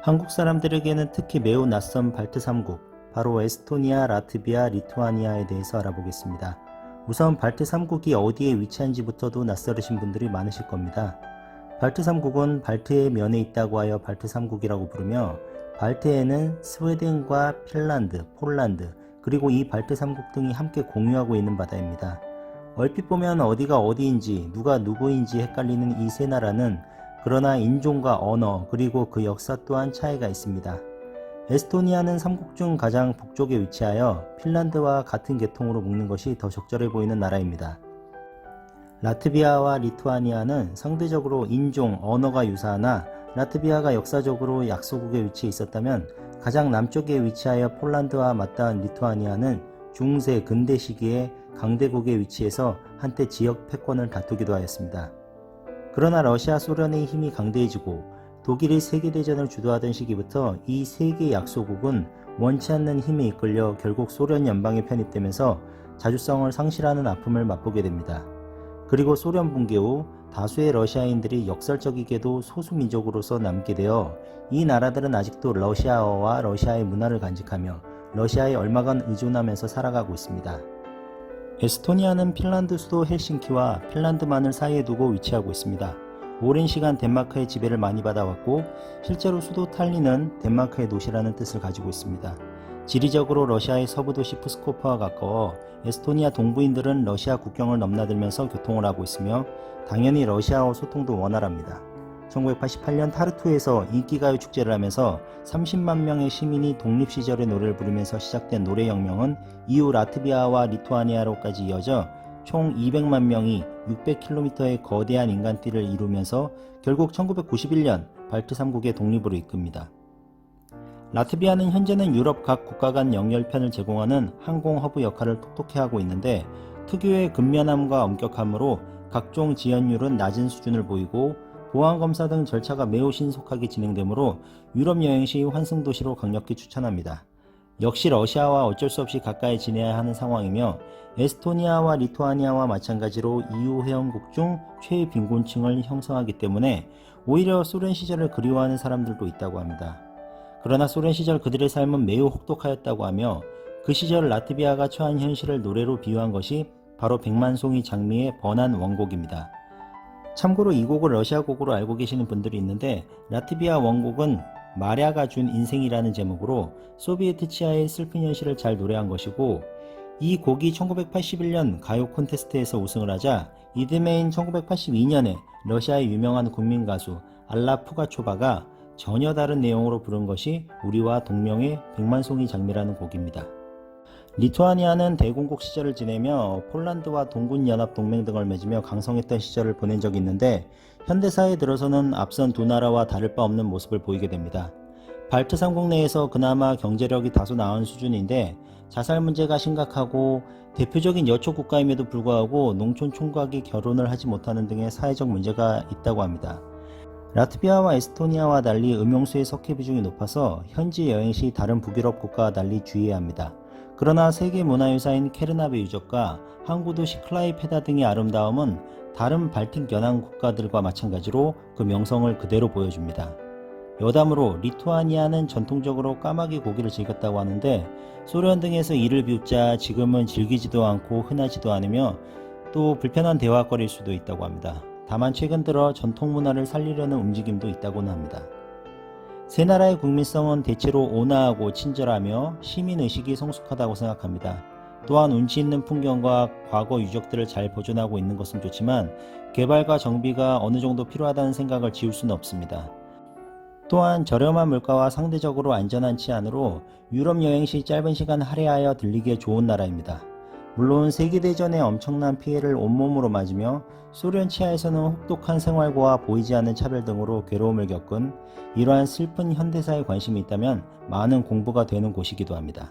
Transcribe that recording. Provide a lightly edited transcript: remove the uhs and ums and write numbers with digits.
한국 사람들에게는 특히 매우 낯선 발트 3국, 바로 에스토니아, 라트비아, 리투아니아에 대해서 알아보겠습니다. 우선 발트 3국이 어디에 위치한지부터도 낯설으신 분들이 많으실 겁니다. 발트 3국은 발트해 면에 있다고 하여 발트 3국이라고 부르며, 발트해는 스웨덴과 핀란드, 폴란드, 그리고 이 발트 3국 등이 함께 공유하고 있는 바다입니다. 얼핏 보면 어디가 어디인지 누가 누구인지 헷갈리는 이 세 나라는 그러나 인종과 언어 그리고 그 역사 또한 차이가 있습니다. 에스토니아는 3국 중 가장 북쪽에 위치하여 핀란드와 같은 계통으로 묶는 것이 더 적절해 보이는 나라입니다. 라트비아와 리투아니아는 상대적으로 인종, 언어가 유사하나 라트비아가 역사적으로 약소국에 위치해 있었다면 가장 남쪽에 위치하여 폴란드와 맞닿은 리투아니아는 중세 근대 시기에 강대국에 위치해서 한때 지역 패권을 다투기도 하였습니다. 그러나 러시아, 소련의 힘이 강대해지고 독일이 세계대전을 주도하던 시기부터 이 세 개 약소국은 원치 않는 힘에 이끌려 결국 소련 연방에 편입되면서 자주성을 상실하는 아픔을 맛보게 됩니다. 그리고 소련 붕괴 후 다수의 러시아인들이 역설적이게도 소수민족으로서 남게 되어 이 나라들은 아직도 러시아어와 러시아의 문화를 간직하며 러시아에 얼마간 의존하면서 살아가고 있습니다. 에스토니아는 핀란드 수도 헬싱키와 핀란드만을 사이에 두고 위치하고 있습니다. 오랜 시간 덴마크의 지배를 많이 받아왔고 실제로 수도 탈린은 덴마크의 도시라는 뜻을 가지고 있습니다. 지리적으로 러시아의 서부 도시 프스코프와 가까워 에스토니아 동부인들은 러시아 국경을 넘나들면서 교통을 하고 있으며 당연히 러시아어 소통도 원활합니다. 1988년 타르투에서 인기가요 축제를 하면서 30만 명의 시민이 독립시절의 노래를 부르면서 시작된 노래혁명은 이후 라트비아와 리투아니아로까지 이어져 총 200만 명이 600km의 거대한 인간띠를 이루면서 결국 1991년 발트 3국의 독립으로 이끕니다. 라트비아는 현재는 유럽 각 국가 간 연결편을 제공하는 항공 허브 역할을 톡톡히 하고 있는데 특유의 근면함과 엄격함으로 각종 지연율은 낮은 수준을 보이고 보안검사 등 절차가 매우 신속하게 진행되므로 유럽 여행 시 환승도시로 강력히 추천합니다. 역시 러시아와 어쩔 수 없이 가까이 지내야 하는 상황이며 에스토니아와 리투아니아와 마찬가지로 EU 회원국 중 최빈곤층을 형성하기 때문에 오히려 소련 시절을 그리워하는 사람들도 있다고 합니다. 그러나 소련 시절 그들의 삶은 매우 혹독하였다고 하며 그 시절 라트비아가 처한 현실을 노래로 비유한 것이 바로 백만송이 장미의 번안 원곡입니다. 참고로 이 곡을 러시아 곡으로 알고 계시는 분들이 있는데 라트비아 원곡은 마랴가 준 인생이라는 제목으로 소비에트 치하의 슬픈 현실을 잘 노래한 것이고 이 곡이 1981년 가요 콘테스트에서 우승을 하자 이듬해인 1982년에 러시아의 유명한 국민 가수 알라 푸가초바가 전혀 다른 내용으로 부른 것이 우리와 동명의 백만송이 장미라는 곡입니다. 리투아니아는 대공국 시절을 지내며 폴란드와 동군연합동맹 등을 맺으며 강성했던 시절을 보낸 적이 있는데 현대사에 들어서는 앞선 두 나라와 다를 바 없는 모습을 보이게 됩니다. 발트 3국 내에서 그나마 경제력이 다소 나은 수준인데 자살 문제가 심각하고 대표적인 여초 국가임에도 불구하고 농촌 총각이 결혼을 하지 못하는 등의 사회적 문제가 있다고 합니다. 라트비아와 에스토니아와 달리 음용수의 석회 비중이 높아서 현지 여행 시 다른 북유럽 국가와 달리 주의해야 합니다. 그러나 세계문화유산인 케르나베 유적과 항구도시 클라이페다 등의 아름다움은 다른 발틱 연안 국가들과 마찬가지로 그 명성을 그대로 보여줍니다. 여담으로 리투아니아는 전통적으로 까마귀 고기를 즐겼다고 하는데 소련 등에서 이를 비웃자 지금은 즐기지도 않고 흔하지도 않으며 또 불편한 대화거리일 수도 있다고 합니다. 다만 최근 들어 전통문화를 살리려는 움직임도 있다고는 합니다. 세 나라의 국민성은 대체로 온화하고 친절하며 시민의식이 성숙하다고 생각합니다. 또한 운치 있는 풍경과 과거 유적들을 잘 보존하고 있는 것은 좋지만 개발과 정비가 어느 정도 필요하다는 생각을 지울 수는 없습니다. 또한 저렴한 물가와 상대적으로 안전한 치안으로 유럽 여행 시 짧은 시간 할애하여 들리기에 좋은 나라입니다. 물론 세계대전의 엄청난 피해를 온몸으로 맞으며 소련 치하에서는 혹독한 생활고와 보이지 않는 차별 등으로 괴로움을 겪은 이러한 슬픈 현대사에 관심이 있다면 많은 공부가 되는 곳이기도 합니다.